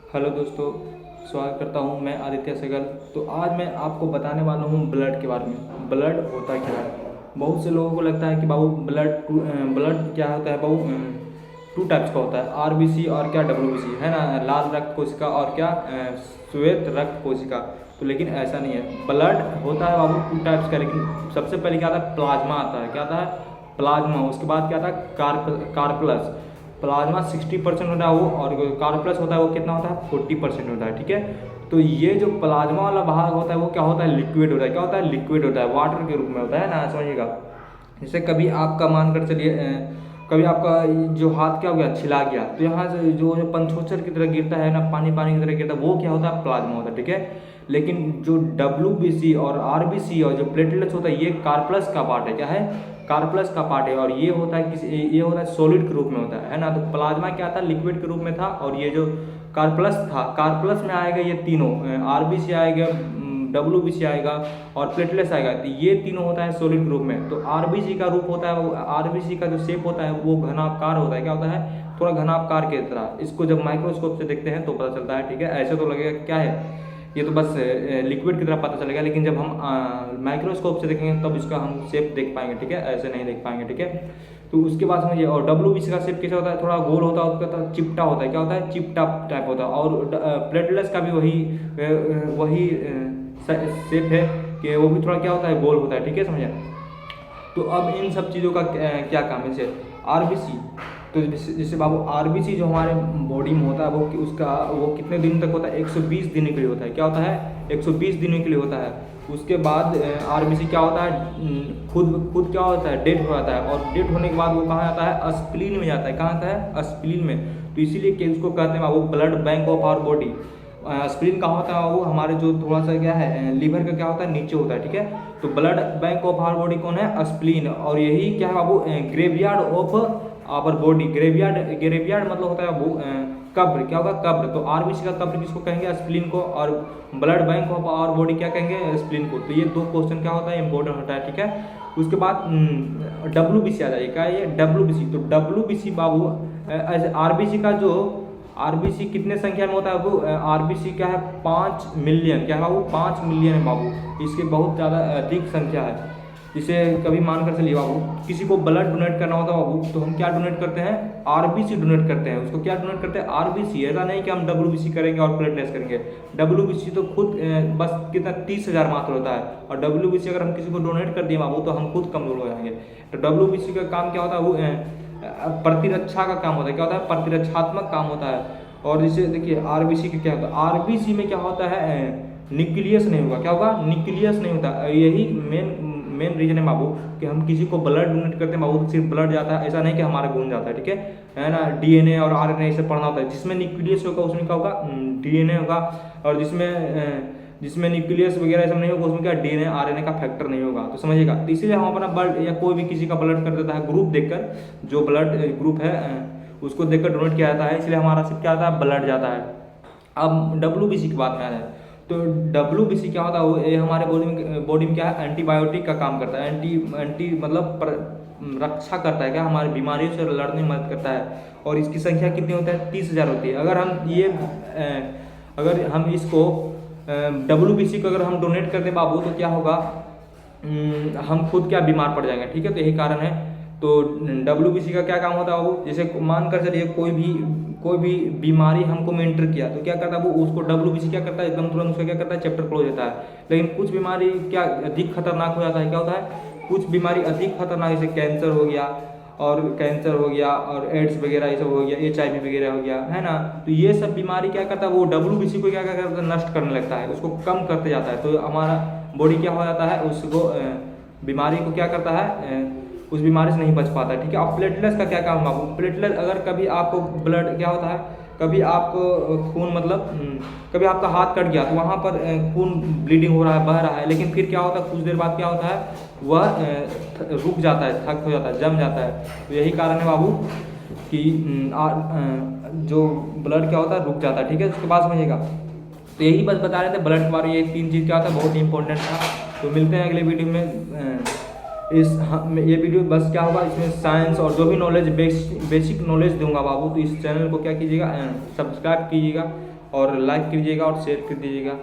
Hello दोस्तों, स्वागत करता हूं मैं आदित्य सहगल। तो आज मैं आपको बताने वाला हूं ब्लड के बारे में। ब्लड होता क्या है? बहुत से लोगों को लगता है कि बाबू ब्लड क्या होता है बाबू। टू टाइप्स का होता है, आरबीसी और क्या डब्ल्यूबीसी, है ना, लाल रक्त कोशिका और क्या श्वेत रक्त कोशिका। तो लेकिन ऐसा नहीं है, ब्लड होता है बाबू टू टाइप्स का। लेकिन सबसे पहले क्या आता है, प्लाज्मा आता है। क्या आता है? प्लाज्मा। उसके बाद क्या आता है, कार्पलस। प्लाज्मा 60% होता है वो, और कार्पलस होता है वो कितना होता है, 40% होता है। ठीक है, तो ये जो प्लाज्मा वाला भाग होता है वो क्या होता है, लिक्विड होता है। क्या होता है? लिक्विड होता है, वाटर के रूप में होता है ना, समझिएगा। जैसे कभी आपका मान कर चलिए, कभी आपका जो हाथ क्या हो गया, छिला गया, तो यहाँ से जो पंचोछर की तरह गिरता है ना, पानी पानी की तरह गिरता है, वो क्या होता है, प्लाज्मा होता है। ठीक है, लेकिन जो डब्ल्यूबीसी और आरबीसी और जो प्लेटलेट्स होता है, ये कार्पलस का पार्ट है। क्या है? कार्पलस का पार्ट है। और ये होता है ये होता है सॉलिड के रूप में होता है ना। तो प्लाज्मा क्या था, लिक्विड के रूप में था। और ये जो कार्पलस था, कार्पलस में आएगा ये तीनों, आरबीसी आएगा, डब्ल्यूबीसी आएगा और प्लेटलेट्स आएगा। तो ये तीनों होता है सॉलिड के रूप में। तो आरबीसी का रूप होता है, वो आरबीसी का जो शेप होता है वो घनाकार होता है। क्या होता है? थोड़ा घनाकार के तरह। इसको जब माइक्रोस्कोप से देखते हैं तो पता चलता है। ठीक है, ऐसे तो लगेगा क्या है, ये तो बस लिक्विड की तरह पता चलेगा। लेकिन जब हम माइक्रोस्कोप से देखेंगे तब इसका हम शेप देख पाएंगे। ठीक है, ऐसे नहीं देख पाएंगे। ठीक है, तो उसके बाद समझिए। और डब्ल्यूबीसी का शेप कैसा होता है, थोड़ा गोल होता है, उसका चिपटा होता है। क्या होता है? चिपटा टाइप होता है। और प्लेटलेट्स का भी वही शेप है कि वो भी थोड़ा क्या होता है, गोल होता है। ठीक है, समझे। तो अब इन सब चीज़ों का क्या काम है? जैसे आरबीसी, तो जैसे बाबू आरबीसी जो हमारे बॉडी में होता है वो कितने दिन तक होता है, 120 दिन के लिए होता है। क्या होता है? 120 दिन के लिए होता है। उसके बाद आरबीसी क्या होता है, खुद क्या होता है, डेड हो जाता है। और डेड होने के बाद वो कहाँ जाता है, स्प्लीन में जाता है। कहाँ आता है? स्प्लीन में। तो इसीलिए कि उसको कहते हैं बाबू blood bank of our body. Spleen कहाँ होता है वो, हमारे जो थोड़ा सा क्या है, लीवर का क्या होता है, नीचे होता है। ठीक है, तो blood bank of our body कौन है? स्प्लीन। और यही क्या है बाबू, graveyard of our body. Graveyard मतलब होता है वो कब्र। क्या होगा? कब्र। तो आरबीसी का कब्र किसको कहेंगे? स्प्लीन को। और blood bank of our body क्या कहेंगे? स्प्लीन को। तो ये दो क्वेश्चन क्या होता है, इंपॉर्टेंट होता है। ठीक है, उसके बाद डब्ल्यूबीसी आ जाएगा। ये डब्ल्यूबीसी, तो डब्ल्यूबीसी बाबू आरबीसी का जो आरबीसी कितने संख्या में होता है वो, आरबीसी क्या है, 5 मिलियन। क्या है बाबू? 5 मिलियन है बाबू। इसके बहुत ज़्यादा अधिक संख्या है। इसे कभी मान कर चलिए बाबू, किसी को ब्लड डोनेट करना होता है बाबू, तो हम क्या डोनेट करते हैं, आरबीसी डोनेट करते हैं। उसको क्या डोनेट करते हैं? आरबीसी। ऐसा नहीं कि हम डब्ल्यूबीसी करेंगे और प्लेटलेट्स करेंगे। डब्ल्यूबीसी तो खुद बस कितना 30,000 मात्र होता है। और डब्ल्यूबीसी अगर हम किसी को डोनेट कर दिए बाबू तो हम खुद कमजोर हो जाएंगे। तो डब्ल्यूबीसी का काम क्या होता है, वो प्रतिरक्षा का काम होता है। क्या होता है? प्रतिरक्षात्मक काम होता है। और जैसे देखिए आरबीसी का क्या होता है, आरबीसी में क्या होता है, न्यूक्लियस नहीं होगा। क्या होगा? न्यूक्लियस नहीं होता। यही मेन रीजन है बाबू कि हम किसी को ब्लड डोनेट करते हैं बाबू तो सिर्फ ब्लड जाता है, ऐसा नहीं कि हमारा खून जाता है। ठीक है ना। डीएनए और आरएनए इसे पढ़ना होता है। जिसमें न्यूक्लियस होगा उसमें क्या होगा, डीएनए होगा। और जिसमें न्यूक्लियस वगैरह सब नहीं होगा उसमें क्या, डीएनए आरएनए का फैक्टर नहीं होगा। तो समझिएगा। तो इसीलिए हम अपना ब्लड या कोई भी किसी का ब्लड कर देता है ग्रुप देखकर, जो ब्लड ग्रुप है उसको देखकर डोनेट किया जाता है। इसलिए हमारा सिर्फ क्या आता है, ब्लड जाता है। अब डब्ल्यूबीसी की बात में आ जाए तो डब्ल्यूबीसी क्या होता है, वो ये हमारे बॉडी में क्या है, एंटीबायोटिक का काम करता है। एंटी मतलब रक्षा करता है। क्या, हमारी बीमारियों से लड़ने में मदद करता है। और इसकी संख्या कितनी होती है, 30,000 होती है। अगर हम इसको डब्ल्यूबीसी को अगर हम डोनेट कर दें बाबू तो क्या होगा, हम खुद क्या बीमार पड़ जाएंगे। ठीक है, तो यही कारण है। तो डब्ल्यूबीसी का क्या काम होता है बाबू, जैसे मान कर चलिए कोई भी बीमारी हमको मेंटर किया तो क्या करता है वो, उसको डब्ल्यूबीसी क्या करता है, एकदम तुरंत उसका क्या करता है, चैप्टर क्लोज होता है। लेकिन कुछ बीमारी क्या अधिक खतरनाक हो जाता है। क्या होता है, कुछ बीमारी अधिक खतरनाक, जैसे कैंसर हो गया और एड्स वगैरह ये सब हो गया, HIV वगैरह हो गया, है ना। तो ये सब बीमारी क्या करता है वो, डब्ल्यूबीसी को क्या करता है, नष्ट करने लगता है, उसको कम करते जाता है। तो हमारा बॉडी क्या हो जाता है, उसको बीमारी को क्या करता है, उस बीमारी से नहीं बच पाता है। ठीक है। अब प्लेटलेट्स का क्या काम है बाबू, प्लेटलेट अगर कभी आपको ब्लड क्या होता है, कभी आपको खून मतलब कभी आपका हाथ कट गया तो वहाँ पर खून ब्लीडिंग हो रहा है, बह रहा है, लेकिन फिर क्या होता है, कुछ देर बाद क्या होता है, वह रुक जाता है, थक हो जाता है, जम जाता है। तो यही कारण है बाबू कि जो ब्लड क्या होता है, रुक जाता है। ठीक है, उसके बाद समझिएगा। तो यही बस बता रहे थे ब्लड के बारे में, ये 3 चीज़ क्या होता है, बहुत ही इंपॉर्टेंट था। तो मिलते हैं अगले वीडियो में। ये वीडियो बस क्या होगा, इसमें साइंस और जो भी नॉलेज बेसिक नॉलेज दूंगा बाबू, तो इस चैनल को क्या कीजिएगा, सब्सक्राइब कीजिएगा और लाइक कीजिएगा और शेयर कर दीजिएगा।